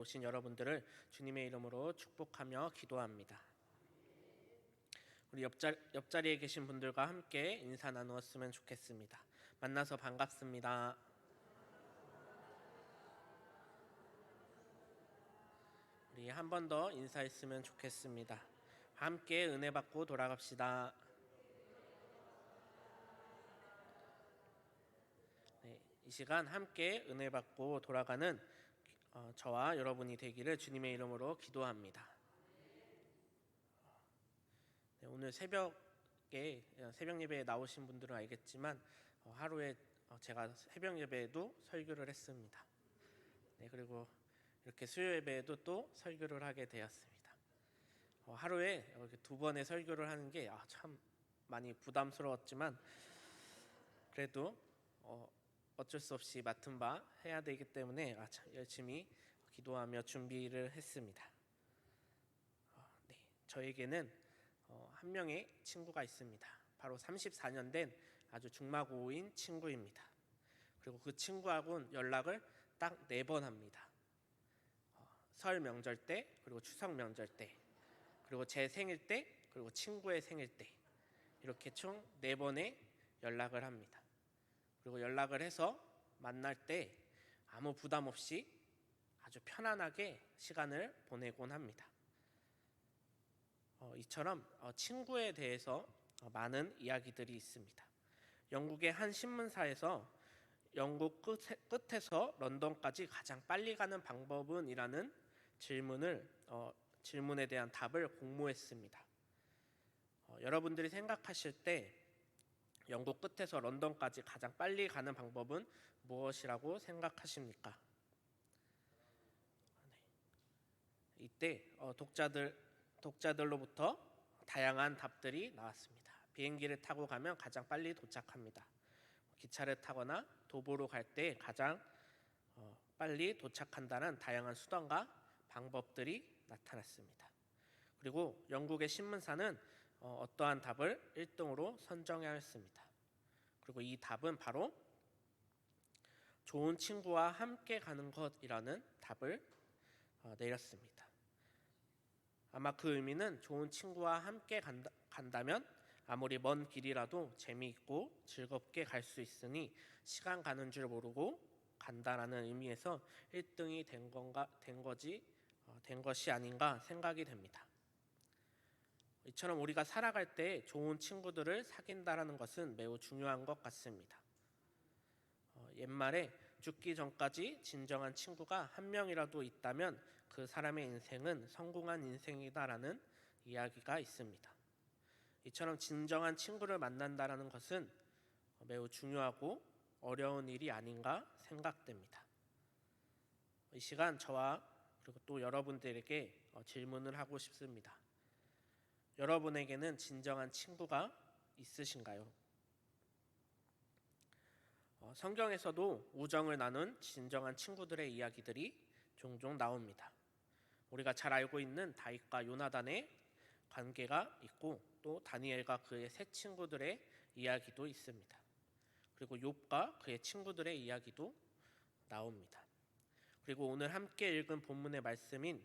오신 여러분들을 주님의 이름으로 축복하며 기도합니다. 우리 옆자리에 계신 분들과 함께 인사 나누었으면 좋겠습니다. 만나서 반갑습니다. 우리 한 번 더 인사했으면 좋겠습니다. 함께 은혜 받고 돌아갑시다. 네, 이 시간 함께 은혜 받고 돌아가는 저와 여러분이 되기를 주님의 이름으로 기도합니다. 네, 오늘 새벽 예배에 나오신 분들은 알겠지만 하루에 제가 새벽 예배에도 설교를 했습니다. 네, 그리고 이렇게 수요 예배에도 또 설교를 하게 되었습니다. 하루에 이렇게 두 번의 설교를 하는 게 참 많이 부담스러웠지만 그래도 어쩔 수 없이 맡은 바 해야 되기 때문에 참 열심히 기도하며 준비를 했습니다. 네, 저에게는 한 명의 친구가 있습니다. 바로 34년 된 아주 중마고우인 친구입니다. 그리고 그 친구하고는 연락을 딱 4번 합니다. 설 명절 때, 그리고 추석 명절 때, 그리고 제 생일 때, 그리고 친구의 생일 때, 이렇게 총 4번의 연락을 합니다. 그리고 연락을 해서 만날 때 아무 부담 없이 아주 편안하게 시간을 보내곤 합니다. 이처럼 친구에 대해서 많은 이야기들이 있습니다. 영국의 한 신문사에서 영국 끝에서 런던까지 가장 빨리 가는 방법은? 이라는 질문에 대한 답을 공모했습니다. 여러분들이 생각하실 때 영국 끝에서 런던까지 가장 빨리 가는 방법은 무엇이라고 생각하십니까? 이때 독자들로부터 다양한 답들이 나왔습니다. 비행기를 타고 가면 가장 빨리 도착합니다. 기차를 타거나 도보로 갈 때 가장 빨리 도착한다는 다양한 수단과 방법들이 나타났습니다. 그리고 영국의 신문사는 어떠한 답을 1등으로 선정하였습니다. 그리고 이 답은 바로 좋은 친구와 함께 가는 것이라는 답을 내렸습니다. 아마 그 의미는 좋은 친구와 함께 간다면 아무리 먼 길이라도 재미있고 즐겁게 갈 수 있으니 시간 가는 줄 모르고 간다라는 의미에서 1등이 된 것이 아닌가 생각이 됩니다. 이처럼 우리가 살아갈 때 좋은 친구들을 사귄다라는 것은 매우 중요한 것 같습니다. 옛말에 죽기 전까지 진정한 친구가 한 명이라도 있다면 그 사람의 인생은 성공한 인생이다라는 이야기가 있습니다. 이처럼 진정한 친구를 만난다라는 것은 매우 중요하고 어려운 일이 아닌가 생각됩니다. 이 시간 저와 그리고 또 여러분들에게 질문을 하고 싶습니다. 여러분에게는 진정한 친구가 있으신가요? 성경에서도 우정을 나눈 진정한 친구들의 이야기들이 종종 나옵니다. 우리가 잘 알고 있는 다윗과 요나단의 관계가 있고 또 다니엘과 그의 세 친구들의 이야기도 있습니다. 그리고 욥과 그의 친구들의 이야기도 나옵니다. 그리고 오늘 함께 읽은 본문의 말씀인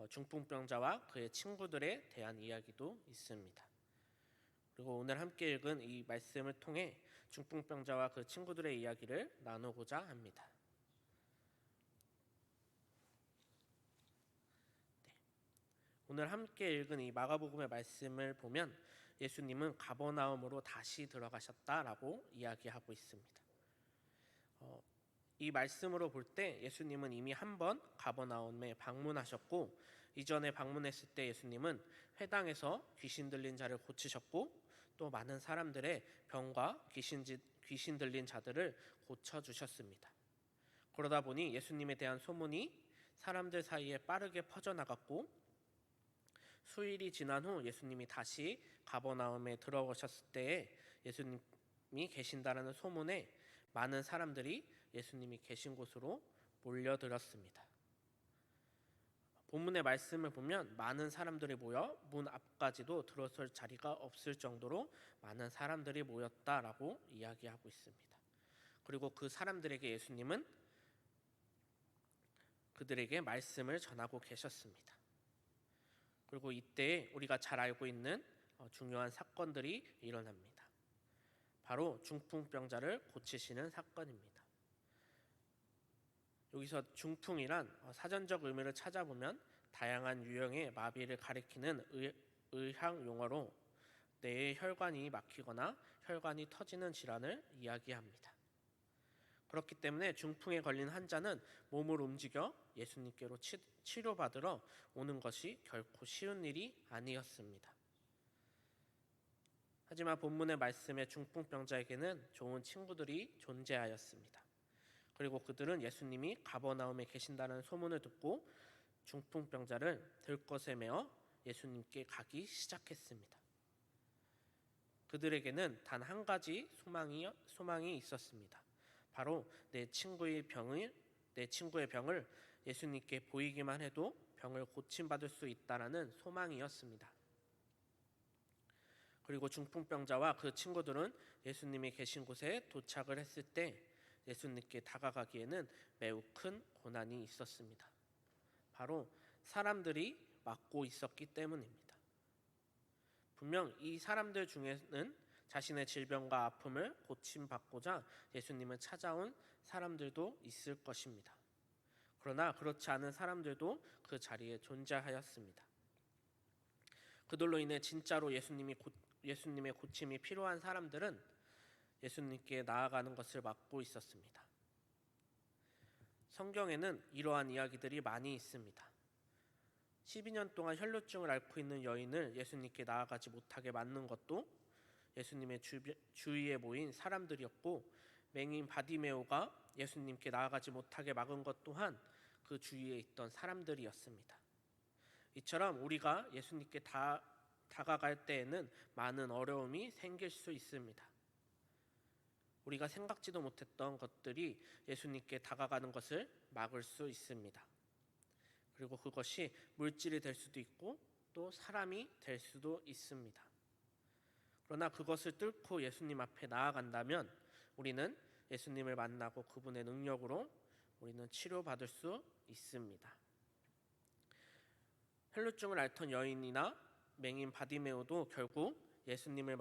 중풍병자와 그의 친구들에 대한 이야기도 있습니다. 그리고 오늘 함께 읽은 이 말씀을 통해 중풍병자와 그 친구들의 이야기를 나누고자 합니다. 오늘 함께 읽은 이 마가복음의 말씀을 보면 예수님은 가버나움으로 다시 들어가셨다라고 이야기하고 있습니다. 이 말씀으로 볼 때 예수님은 이미 한 번 가버나움에 방문하셨고 이전에 방문했을 때 예수님은 회당에서 귀신 들린 자를 고치셨고 또 많은 사람들의 병과 귀신 들린 자들을 고쳐주셨습니다. 그러다 보니 예수님에 대한 소문이 사람들 사이에 빠르게 퍼져나갔고 수일이 지난 후 예수님이 다시 가버나움에 들어오셨을 때에 예수님이 계신다라는 소문에 많은 사람들이 예수님이 계신 곳으로 몰려들었습니다. 본문의 말씀을 보면 많은 사람들이 모여 문 앞까지도 들어설 자리가 없을 정도로 많은 사람들이 모였다라고 이야기하고 있습니다. 그리고 그 사람들에게 예수님은 그들에게 말씀을 전하고 계셨습니다. 그리고 이때 우리가 잘 알고 있는 중요한 사건들이 일어납니다. 바로 중풍병자를 고치시는 사건입니다. 여기서 중풍이란 사전적 의미를 찾아보면 다양한 유형의 마비를 가리키는 의학 용어로 뇌의 혈관이 막히거나 혈관이 터지는 질환을 이야기합니다. 그렇기 때문에 중풍에 걸린 환자는 몸을 움직여 예수님께로 치료받으러 오는 것이 결코 쉬운 일이 아니었습니다. 하지만 본문의 말씀에 중풍병자에게는 좋은 친구들이 존재하였습니다. 그리고 그들은 예수님이 가버나움에 계신다는 소문을 듣고 중풍병자를 들것에 메어 예수님께 가기 시작했습니다. 그들에게는 단 한 가지 소망이 있었습니다. 바로 내 친구의 병을 예수님께 보이기만 해도 병을 고침받을 수 있다라는 소망이었습니다. 그리고 중풍병자와 그 친구들은 예수님이 계신 곳에 도착을 했을 때 예수님께 다가가기에는 매우 큰 고난이 있었습니다. 바로 사람들이 막고 있었기 때문입니다. 분명 이 사람들 중에는 자신의 질병과 아픔을 고침받고자 예수님을 찾아온 사람들도 있을 것입니다. 그러나 그렇지 않은 사람들도 그 자리에 존재하였습니다. 그들로 인해 진짜로 예수님의 고침이 필요한 사람들은 예수님께 나아가는 것을 막고 있었습니다. 성경에는 이러한 이야기들이 많이 있습니다. 12년 동안 혈루증을 앓고 있는 여인을 예수님께 나아가지 못하게 막는 것도 예수님의 주위에 모인 사람들이었고, 맹인 바디메오가 예수님께 나아가지 못하게 막은 것 또한 그 주위에 있던 사람들이었습니다. 이처럼 우리가 예수님께 다가갈 때에는 많은 어려움이 생길 수 있습니다. 우리가 생각지도 못했던 것들이 예수님께 다가가는 것을 막을 수 있습니다. 그리고 그것이 물질이 될 수도 있고 또 사람이 될 수도 있습니다. 그러나 그것을 뚫고 예수님 앞에 나아간다면 우리는 예수님을 만나고 그분의 능력으로 우리는 치료받을 수 있습니다. 혈루증을 앓던 여인이나 맹인 바디메오도 결국 예수님을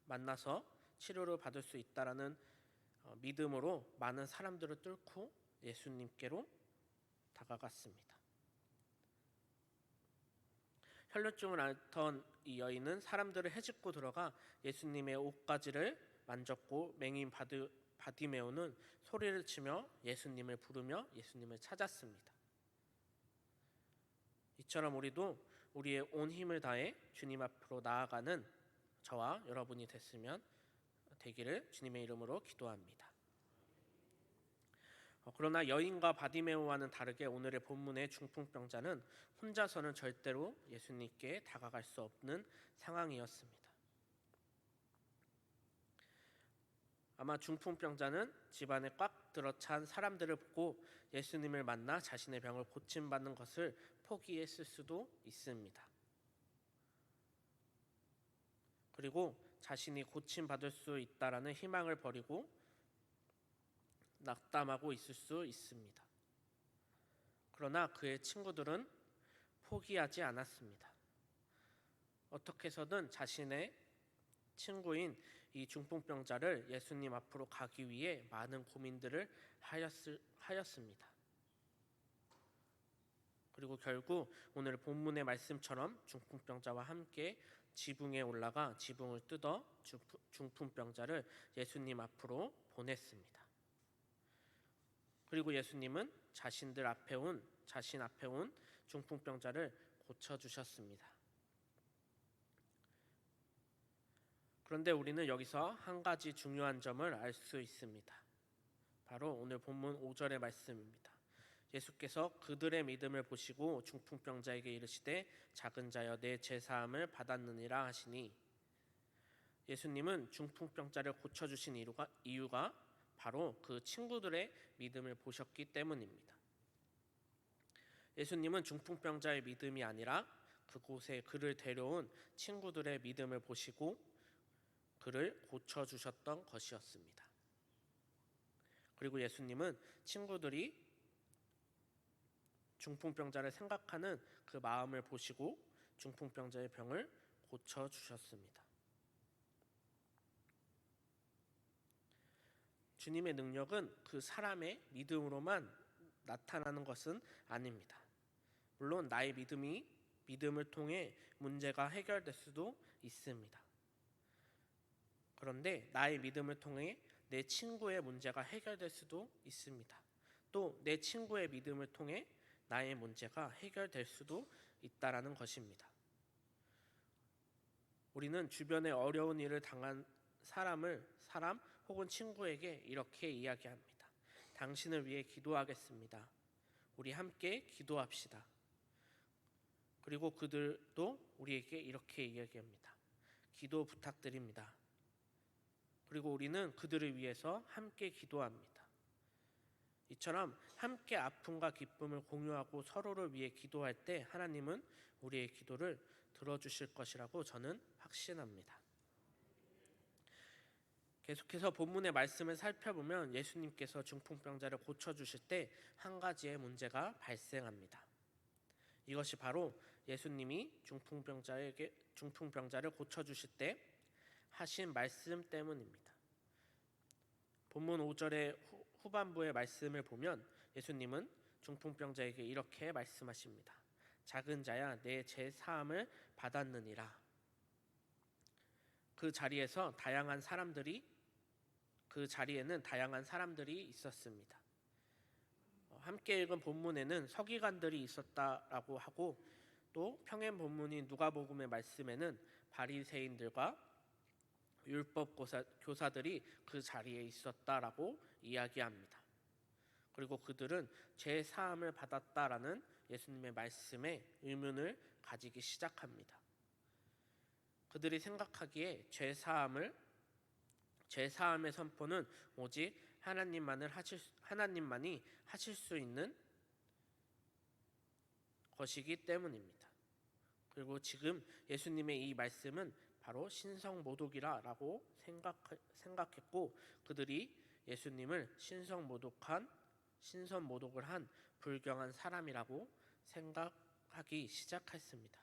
만나서 치료를 받을 수 있다라는 믿음으로 많은 사람들을 뚫고 예수님께로 다가갔습니다. 혈루증을 앓던 이 여인은 사람들을 헤집고 들어가 예수님의 옷가지를 만졌고, 맹인 바디메오는 소리를 치며 예수님을 부르며 예수님을 찾았습니다. 이처럼 우리도 우리의 온 힘을 다해 주님 앞으로 나아가는 저와 여러분이 되기를 주님의 이름으로 기도합니다. 그러나 여인과 바디메오와는 다르게 오늘의 본문의 중풍병자는 혼자서는 절대로 예수님께 다가갈 수 없는 상황이었습니다. 아마 중풍병자는 집안에 꽉 들어찬 사람들을 보고 예수님을 만나 자신의 병을 고침받는 것을 포기했을 수도 있습니다. 그리고 자신이 고침받을 수 있다라는 희망을 버리고 낙담하고 있을 수 있습니다. 그러나 그의 친구들은 포기하지 않았습니다. 어떻게 해서든 자신의 친구인 이 중풍병자를 예수님 앞으로 가기 위해 많은 고민들을 하였습니다. 그리고 결국 오늘 본문의 말씀처럼 중풍병자와 함께 지붕에 올라가 지붕을 뜯어 중풍병자를 예수님 앞으로 보냈습니다. 그리고 예수님은 자신 앞에 온 중풍병자를 고쳐주셨습니다. 그런데 우리는 여기서 한 가지 중요한 점을 알 수 있습니다. 바로 오늘 본문 5절의 말씀입니다. 예수께서 그들의 믿음을 보시고 중풍병자에게 이르시되 작은 자여 내 죄사함을 받았느니라 하시니, 예수님은 중풍병자를 고쳐주신 이유가 바로 그 친구들의 믿음을 보셨기 때문입니다. 예수님은 중풍병자의 믿음이 아니라 그곳에 그를 데려온 친구들의 믿음을 보시고 그를 고쳐주셨던 것이었습니다. 그리고 예수님은 친구들이 중풍병자를 생각하는 그 마음을 보시고 중풍병자의 병을 고쳐 주셨습니다. 주님의 능력은 그 사람의 믿음으로만 나타나는 것은 아닙니다. 물론 나의 믿음을 통해 문제가 해결될 수도 있습니다. 그런데 나의 믿음을 통해 내 친구의 문제가 해결될 수도 있습니다. 또 내 친구의 믿음을 통해 나의 문제가 해결될 수도 있다라는 것입니다. 우리는 주변에 어려운 일을 당한 사람 혹은 친구에게 이렇게 이야기합니다. 당신을 위해 기도하겠습니다. 우리 함께 기도합시다. 그리고 그들도 우리에게 이렇게 이야기합니다. 기도 부탁드립니다. 그리고 우리는 그들을 위해서 함께 기도합니다. 이처럼 함께 아픔과 기쁨을 공유하고 서로를 위해 기도할 때 하나님은 우리의 기도를 들어주실 것이라고 저는 확신합니다. 계속해서 본문의 말씀을 살펴보면 예수님께서 중풍병자를 고쳐주실 때 한 가지의 문제가 발생합니다. 이것이 바로 예수님이 중풍병자를 고쳐주실 때 하신 말씀 때문입니다. 본문 5절의 후반부의 말씀을 보면 예수님은 중풍병자에게 이렇게 말씀하십니다. 작은 자야, 내 죄 사함을 받았느니라. 그 자리에는 다양한 사람들이 있었습니다. 함께 읽은 본문에는 서기관들이 있었다라고 하고, 또 평행 본문인 누가복음의 말씀에는 바리새인들과 율법 교사들이 그 자리에 있었다라고 이야기합니다. 그리고 그들은 죄 사함을 받았다라는 예수님의 말씀에 의문을 가지기 시작합니다. 그들이 생각하기에 죄 사함의 선포는 오직 하나님만이 하실 수 있는 것이기 때문입니다. 그리고 지금 예수님의 이 말씀은 바로 신성모독이라고 생각했고, 그들이 예수님을 신성모독을 한 불경한 사람이라고 생각하기 시작했습니다.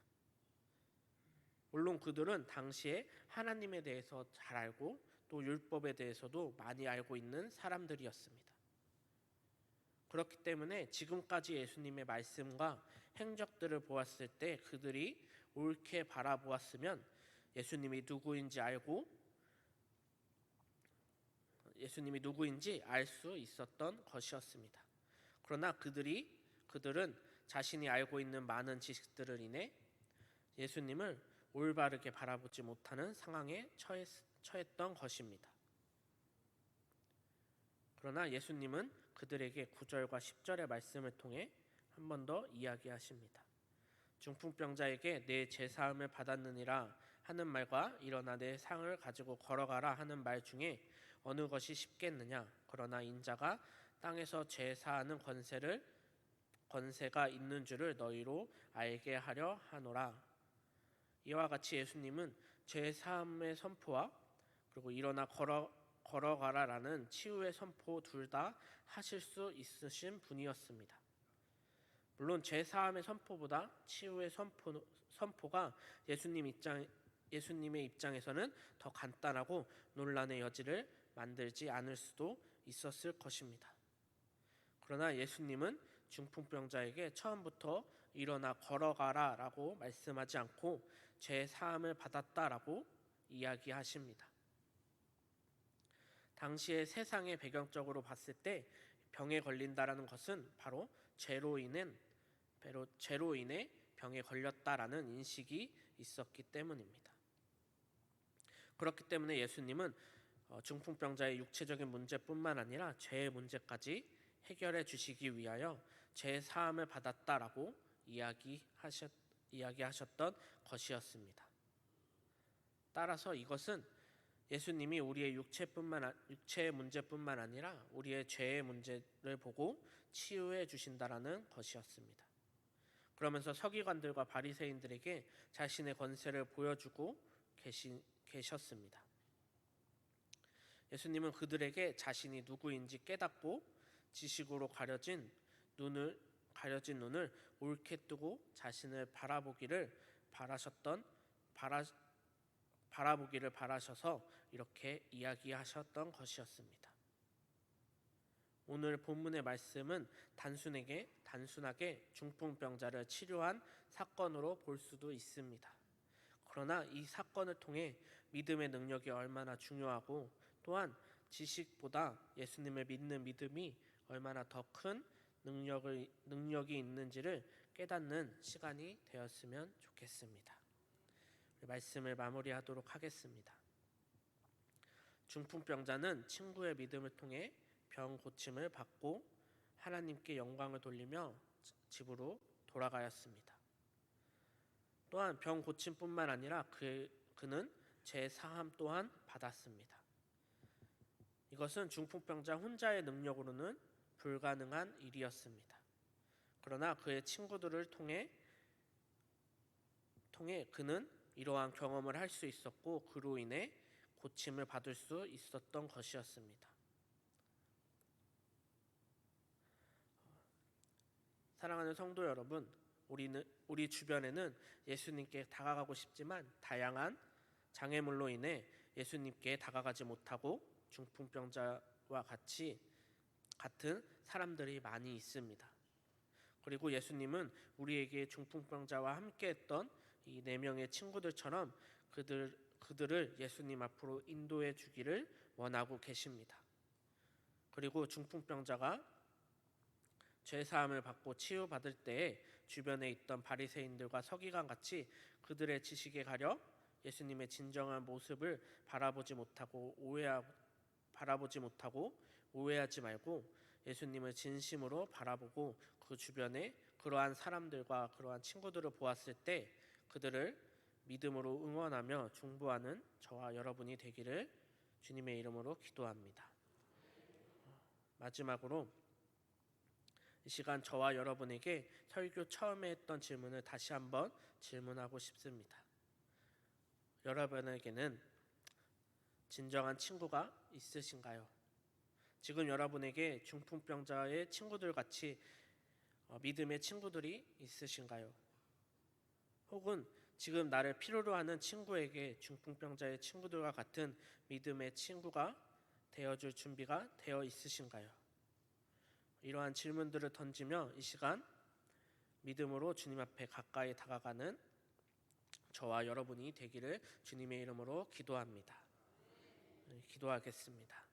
물론 그들은 당시에 하나님에 대해서 잘 알고 또 율법에 대해서도 많이 알고 있는 사람들이었습니다. 그렇기 때문에 지금까지 예수님의 말씀과 행적들을 보았을 때 그들이 옳게 바라보았으면 예수님이 누구인지 알 수 있었던 것이었습니다. 그러나 그들은 자신이 알고 있는 많은 지식들을 인해 예수님을 올바르게 바라보지 못하는 상황에 처했던 것입니다. 그러나 예수님은 그들에게 9절과 10절의 말씀을 통해 한 번 더 이야기하십니다. 중풍병자에게 내 죄 사함을 받았느니라 하는 말과 일어나 내 상을 가지고 걸어가라 하는 말 중에 어느 것이 쉽겠느냐? 그러나 인자가 땅에서 죄 사하는 권세가 있는 줄을 너희로 알게 하려 하노라. 이와 같이 예수님은 죄 사함의 선포와 그리고 일어나 걸어가라라는 치유의 선포 둘 다 하실 수 있으신 분이었습니다. 물론 죄 사함의 선포보다 치유의 선포가 예수님의 입장에서는 더 간단하고 논란의 여지를 만들지 않을 수도 있었을 것입니다. 그러나 예수님은 중풍병자에게 처음부터 일어나 걸어가라라고 말씀하지 않고 죄 사함을 받았다라고 이야기하십니다. 당시의 세상의 배경적으로 봤을 때 병에 걸린다라는 것은 바로 죄로 인해 병에 걸렸다라는 인식이 있었기 때문입니다. 그렇기 때문에 예수님은 중풍병자의 육체적인 문제뿐만 아니라 죄의 문제까지 해결해 주시기 위하여 죄 사함을 받았다라고 이야기하셨던 것이었습니다. 따라서 이것은 예수님이 우리의 육체의 문제뿐만 아니라 우리의 죄의 문제를 보고 치유해 주신다라는 것이었습니다. 그러면서 서기관들과 바리새인들에게 자신의 권세를 보여주고 계셨습니다. 예수님은 그들에게 자신이 누구인지 깨닫고 지식으로 가려진 눈을 가려진 눈을 옳게 뜨고 자신을 바라보기를 바라셔서 이렇게 이야기하셨던 것이었습니다. 오늘 본문의 말씀은 단순하게 중풍병자를 치료한 사건으로 볼 수도 있습니다. 그러나 이 사건을 통해 믿음의 능력이 얼마나 중요하고 또한 지식보다 예수님을 믿는 믿음이 얼마나 더 큰 능력이 있는지를 깨닫는 시간이 되었으면 좋겠습니다. 말씀을 마무리하도록 하겠습니다. 중풍병자는 친구의 믿음을 통해 병 고침을 받고 하나님께 영광을 돌리며 집으로 돌아가였습니다. 또한 병 고침뿐만 아니라 그는 죄 사함 또한 받았습니다. 이것은 중풍병자 혼자의 능력으로는 불가능한 일이었습니다. 그러나 그의 친구들을 통해 그는 이러한 경험을 할 수 있었고 그로 인해 고침을 받을 수 있었던 것이었습니다. 사랑하는 성도 여러분, 우리 주변에는 예수님께 다가가고 싶지만 다양한 장애물로 인해 예수님께 다가가지 못하고 중풍병자와 같은 사람들이 많이 있습니다. 그리고 예수님은 우리에게 중풍병자와 함께했던 이 4명의 친구들처럼 그들을 예수님 앞으로 인도해 주기를 원하고 계십니다. 그리고 중풍병자가 죄사함을 받고 치유받을 때에 주변에 있던 바리새인들과 서기관 같이 그들의 지식에 가려 예수님의 진정한 모습을 바라보지 못하고 오해하지 말고 예수님을 진심으로 바라보고 그 주변에 그러한 사람들과 그러한 친구들을 보았을 때 그들을 믿음으로 응원하며 중보하는 저와 여러분이 되기를 주님의 이름으로 기도합니다. 마지막으로 이 시간 저와 여러분에게 설교 처음에 했던 질문을 다시 한번 질문하고 싶습니다. 여러분에게는 진정한 친구가 있으신가요? 지금 여러분에게 중풍병자의 친구들 같이 믿음의 친구들이 있으신가요? 혹은 지금 나를 필요로 하는 친구에게 중풍병자의 친구들과 같은 믿음의 친구가 되어줄 준비가 되어 있으신가요? 이러한 질문들을 던지며 이 시간 믿음으로 주님 앞에 가까이 다가가는 저와 여러분이 되기를 주님의 이름으로 기도합니다. 기도하겠습니다.